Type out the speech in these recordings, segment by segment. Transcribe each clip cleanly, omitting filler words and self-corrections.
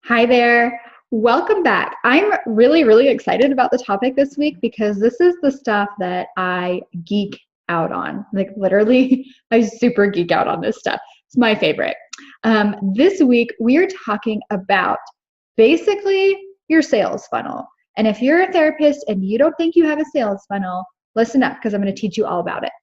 Hi there. Welcome back. I'm really excited about the topic this week because this is the stuff that I geek out on. Like literally, I super geek out on this stuff. It's my favorite. This week, we're talking about basically your sales funnel. And if you're a therapist and you don't think you have a sales funnel, listen up because I'm going to teach you all about it.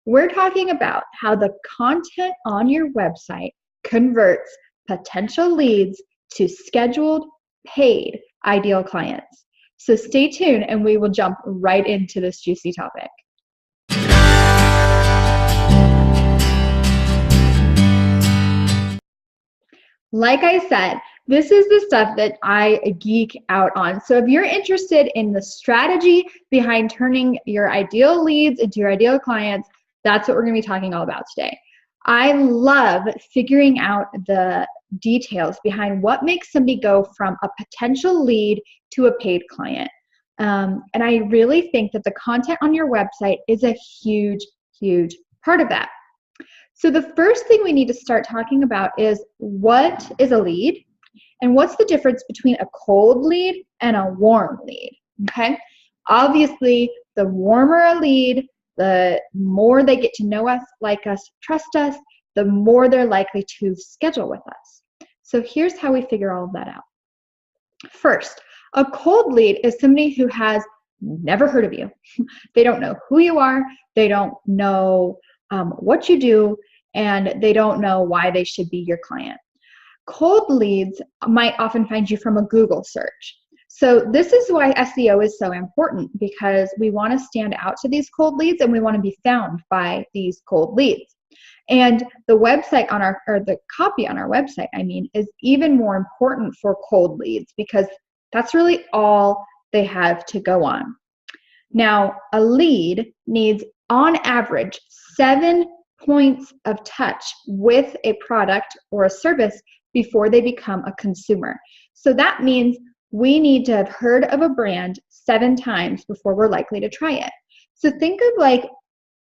We're talking about how the content on your website converts potential leads to scheduled, paid, ideal clients. So stay tuned and we will jump right into this juicy topic. Like I said, this is the stuff that I geek out on. So if you're interested in the strategy behind turning your ideal leads into your ideal clients, that's what we're going to be talking all about today. I love figuring out the details behind what makes somebody go from a potential lead to a paid client. And I really think that the content on your website is a huge part of that. So the first thing we need to start talking about is what is a lead and what's the difference between a cold lead and a warm lead, okay? Obviously, the warmer a lead, the more they get to know us, like us, trust us, the more they're likely to schedule with us. So here's how we figure all of that out. First, a cold lead is somebody who has never heard of you. They don't know who you are. They don't know what you do, and they don't know why they should be your client. Cold leads might often find you from a Google search. So this is why SEO is so important, because we want to stand out to these cold leads and we want to be found by these cold leads. And the website on the copy on our website, is even more important for cold leads because that's really all they have to go on. Now, a lead needs on average 7 points of touch with a product or a service before they become a consumer. So that means we need to have heard of a brand 7 times before we're likely to try it. So think of like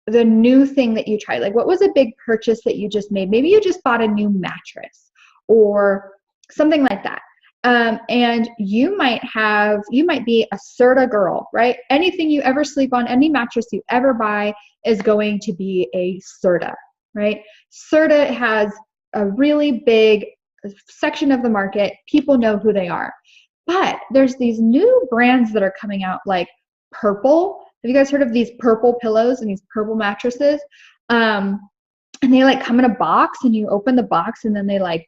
the new thing that you tried. Like, what was a big purchase that you just made? Maybe you just bought a new mattress or something like that. And you might be a Serta girl, right? Anything you ever sleep on, any mattress you ever buy is going to be a Serta, right? Serta has a really big section of the market. People know who they are. But there's these new brands that are coming out, like Purple. Have you guys heard of these purple pillows and these purple mattresses? And they like come in a box, and you open the box, and then they like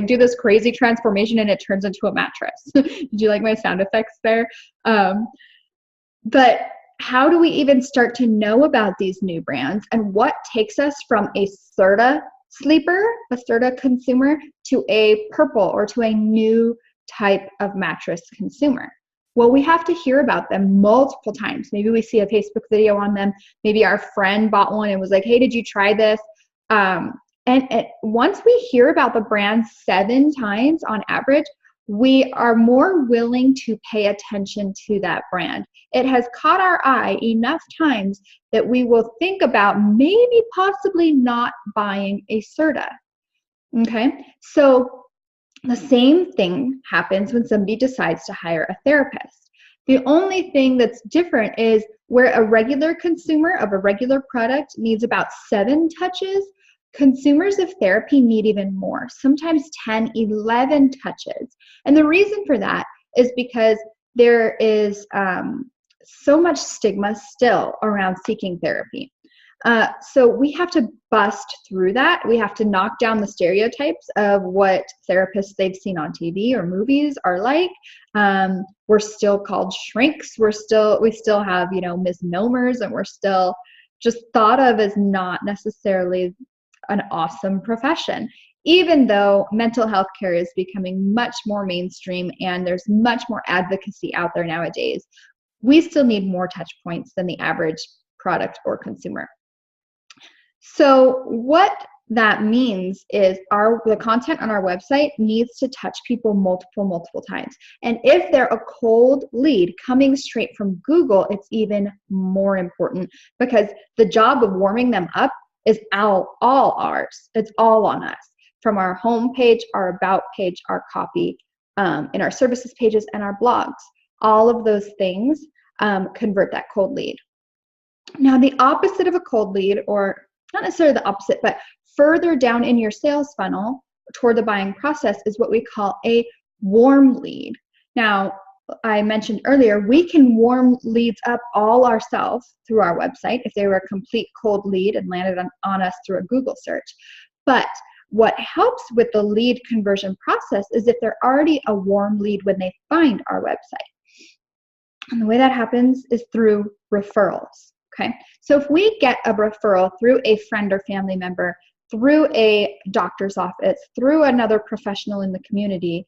do this crazy transformation, and it turns into a mattress. Did you like my sound effects there? But how do we even start to know about these new brands, and what takes us from a Serta sleeper, a Serta consumer, to a Purple or to a new type of mattress consumer? Well, we have to hear about them multiple times. Maybe we see a Facebook video on them. Maybe our friend bought one and was like, hey, did you try this? And once we hear about the brand 7 times on average, we are more willing to pay attention to that brand. It has caught our eye enough times that we will think about maybe possibly not buying a Serta. Okay, so the same thing happens when somebody decides to hire a therapist. The only thing that's different is where a regular consumer of a regular product needs about 7 touches, consumers of therapy need even more, sometimes 10, 11 touches. And the reason for that is because there is so much stigma still around seeking therapy. So we have to bust through that. We have to knock down the stereotypes of what therapists they've seen on TV or movies are like. We're still called shrinks. We still have, misnomers, and we're still just thought of as not necessarily an awesome profession, even though mental health care is becoming much more mainstream and there's much more advocacy out there nowadays. We still need more touch points than the average product or consumer. So what that means is the content on our website needs to touch people multiple times. And if they're a cold lead coming straight from Google, it's even more important, because the job of warming them up is all ours. It's all on us. from our home page, our about page, our copy, in our services pages, and our blogs. All of those things convert that cold lead. Now, the opposite of a cold lead, or not necessarily the opposite, but further down in your sales funnel toward the buying process, is what we call a warm lead. Now, I mentioned earlier, we can warm leads up all ourselves through our website if they were a complete cold lead and landed on us through a Google search. But what helps with the lead conversion process is if they're already a warm lead when they find our website. And the way that happens is through referrals. Okay, so if we get a referral through a friend or family member, through a doctor's office, through another professional in the community,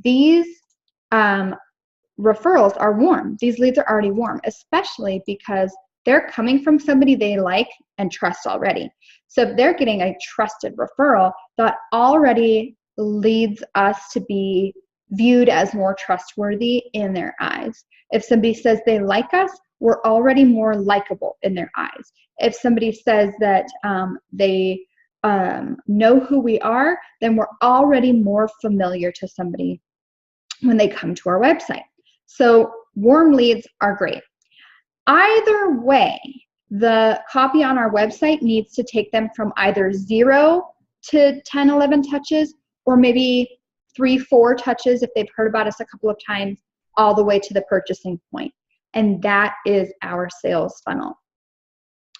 these referrals are warm. These leads are already warm, especially because they're coming from somebody they like and trust already. So if they're getting a trusted referral, that already leads us to be viewed as more trustworthy in their eyes. If somebody says they like us, we're already more likable in their eyes. If somebody says that they know who we are, then we're already more familiar to somebody when they come to our website. So warm leads are great. Either way, the copy on our website needs to take them from either 0 to 10, 11 touches, or maybe 3, 4 touches if they've heard about us a couple of times, all the way to the purchasing point. And that is our sales funnel.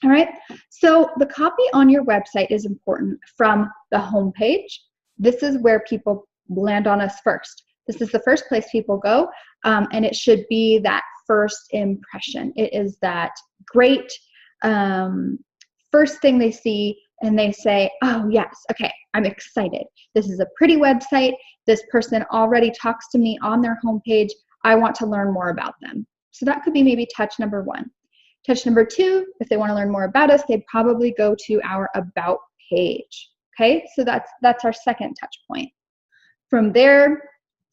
All right, so the copy on your website is important from the home page. This is where people land on us first. This is the first place people go, and it should be that first impression. It is that great first thing they see, and they say, oh yes, okay, I'm excited. This is a pretty website. This person already talks to me on their homepage. I want to learn more about them. So that could be maybe touch number 1. Touch number 2, if they want to learn more about us, they'd probably go to our about page. Okay, so that's our second touch point. From there,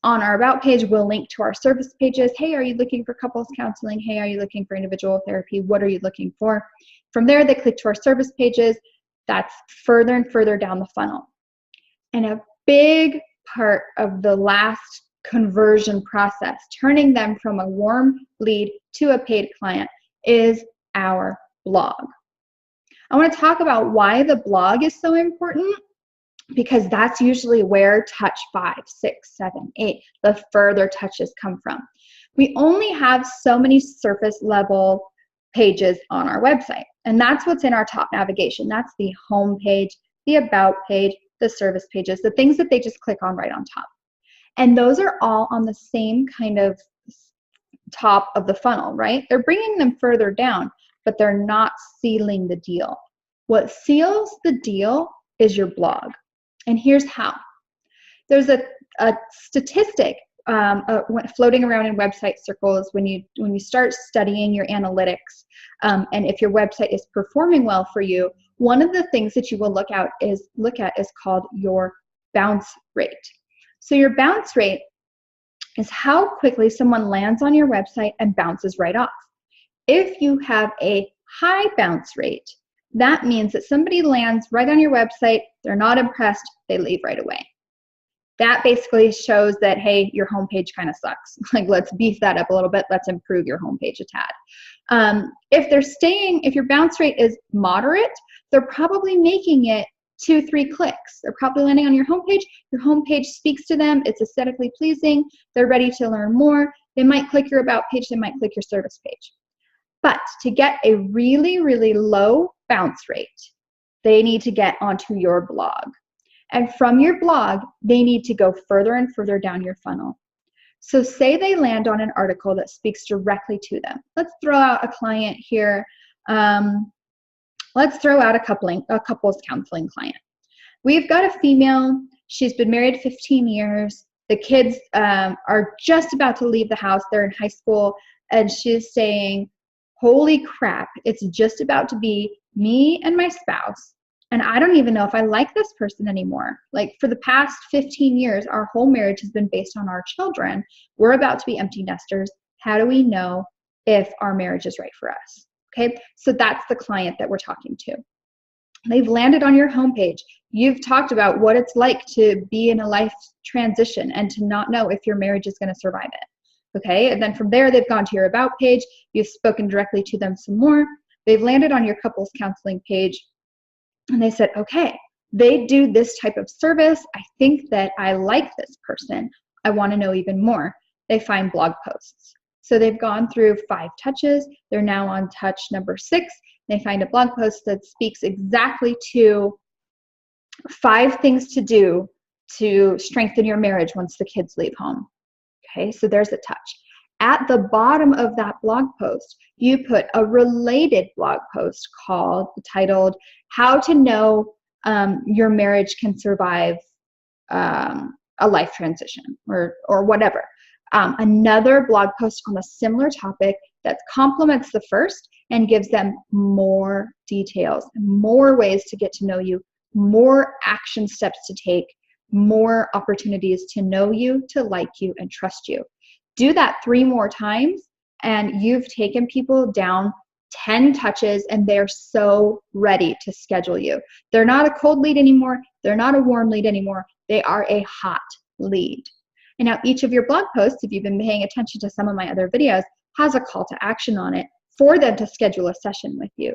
on our about page, we'll link to our service pages. Hey, are you looking for couples counseling? Hey, are you looking for individual therapy? What are you looking for? From there, they click to our service pages. That's further and further down the funnel. And a big part of the last conversion process, turning them from a warm lead to a paid client, is our blog. I want to talk about why the blog is so important, because that's usually where touch 5, 6, 7, 8, the further touches come from. We only have so many surface level pages on our website, and that's what's in our top navigation. That's the home page, the about page, the service pages, the things that they just click on right on top. And those are all on the same kind of top of the funnel, right? They're bringing them further down, but they're not sealing the deal. What seals the deal is your blog. And here's how. There's a statistic floating around in website circles when you start studying your analytics, and if your website is performing well for you, one of the things that you will look at is called your bounce rate. So your bounce rate is how quickly someone lands on your website and bounces right off. If you have a high bounce rate, that means that somebody lands right on your website, they're not impressed, they leave right away. That basically shows that, hey, your homepage kind of sucks. Like, let's beef that up a little bit. Let's improve your homepage a tad. If your bounce rate is moderate, they're probably making it 2, 3 clicks. They're probably landing on your homepage. Your homepage speaks to them. It's aesthetically pleasing. They're ready to learn more. They might click your about page. They might click your service page. But to get a really, really low bounce rate, they need to get onto your blog. And from your blog, they need to go further and further down your funnel. So say they land on an article that speaks directly to them. Let's throw out a client here. Let's throw out a couples counseling client. We've got a female. She's been married 15 years. The kids are just about to leave the house. They're in high school. And she's saying, holy crap, it's just about to be me and my spouse. And I don't even know if I like this person anymore. Like, for the past 15 years, our whole marriage has been based on our children. We're about to be empty nesters. How do we know if our marriage is right for us? Okay, so that's the client that we're talking to. They've landed on your homepage. You've talked about what it's like to be in a life transition and to not know if your marriage is going to survive it. Okay, and then from there, they've gone to your About page. You've spoken directly to them some more. They've landed on your couples counseling page, and they said, okay, they do this type of service. I think that I like this person. I want to know even more. They find blog posts. So they've gone through 5 touches. They're now on touch number 6. They find a blog post that speaks exactly to 5 things to do to strengthen your marriage once the kids leave home. Okay, so there's a touch. At the bottom of that blog post, you put a related blog post titled How to Know Your Marriage Can Survive a Life Transition, or whatever. Another blog post on a similar topic that complements the first and gives them more details, more ways to get to know you, more action steps to take, more opportunities to know you, to like you, and trust you. Do that 3 more times, and you've taken people down 10 touches, and they're so ready to schedule you. They're not a cold lead anymore. They're not a warm lead anymore. They are a hot lead. And now each of your blog posts, if you've been paying attention to some of my other videos, has a call to action on it for them to schedule a session with you.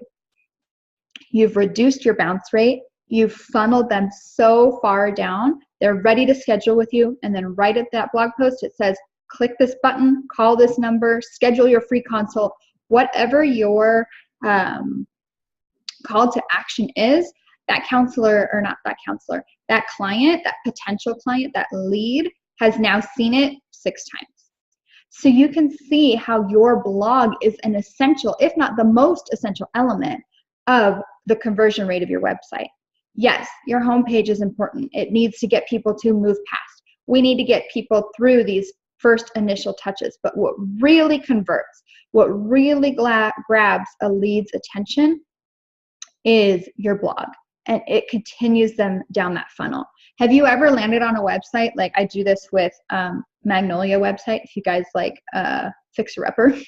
You've reduced your bounce rate. You've funneled them so far down, they're ready to schedule with you. And then right at that blog post, it says, click this button, call this number, schedule your free consult. Whatever your call to action is, that counselor, or not that counselor, that client, that potential client, that lead has now seen it 6 times. So you can see how your blog is an essential, if not the most essential element of the conversion rate of your website. Yes, your homepage is important. It needs to get people to move past. We need to get people through these first initial touches. But what really converts, what really grabs a lead's attention is your blog. And it continues them down that funnel. Have you ever landed on a website? Like I do this with Magnolia website. If you guys like Fixer Upper,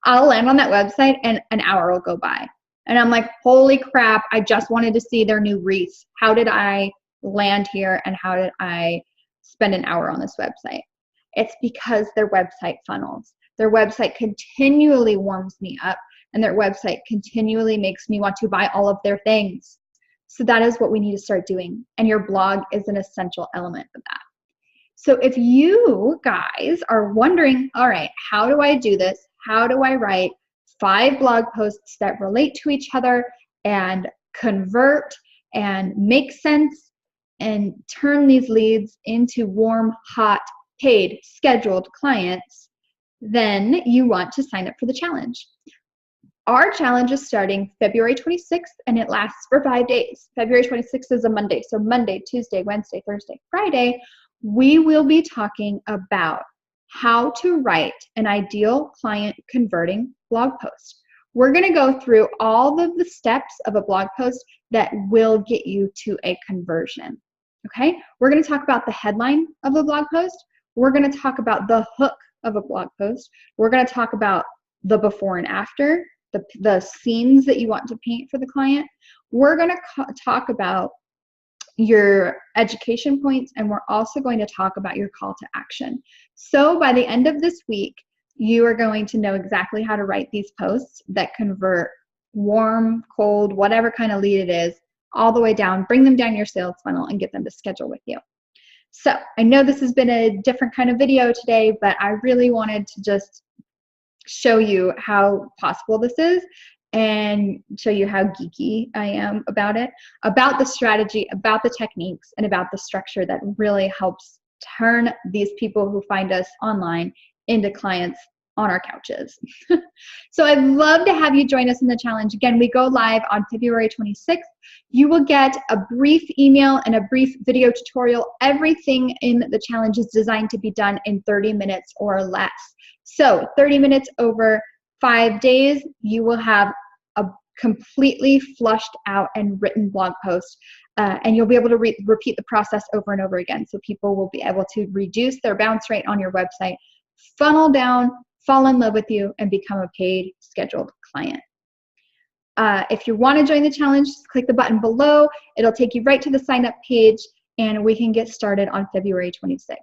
I'll land on that website and an hour will go by. And I'm like, holy crap, I just wanted to see their new wreaths. How did I land here, and how did I spend an hour on this website? It's because their website funnels. Their website continually warms me up, and their website continually makes me want to buy all of their things. So that is what we need to start doing. And your blog is an essential element of that. So if you guys are wondering, all right, how do I do this? How do I write 5 blog posts that relate to each other and convert and make sense and turn these leads into warm, hot, paid, scheduled clients, then you want to sign up for the challenge. Our challenge is starting February 26th, and it lasts for 5 days. February 26th is a Monday. So Monday, Tuesday, Wednesday, Thursday, Friday, we will be talking about how to write an ideal client converting blog post. We're going to go through all of the steps of a blog post that will get you to a conversion. Okay? We're going to talk about the headline of a blog post. We're going to talk about the hook of a blog post. We're going to talk about the before and after, the scenes that you want to paint for the client. We're going to talk about your education points, and we're also going to talk about your call to action. So by the end of this week, you are going to know exactly how to write these posts that convert warm, cold, whatever kind of lead it is, all the way down, bring them down your sales funnel and get them to schedule with you. So I know this has been a different kind of video today, but I really wanted to just show you how possible this is and show you how geeky I am about it, about the strategy, about the techniques, and about the structure that really helps turn these people who find us online into clients on our couches. So I'd love to have you join us in the challenge. Again, we go live on February 26th. You will get a brief email and a brief video tutorial. Everything in the challenge is designed to be done in 30 minutes or less. So 30 minutes over 5 days, you will have a completely flushed out and written blog post, and you'll be able to repeat the process over and over again. So people will be able to reduce their bounce rate on your website, funnel down, fall in love with you, and become a paid scheduled client. If you want to join the challenge, just click the button below. It'll take you right to the sign up page, and we can get started on February 26th.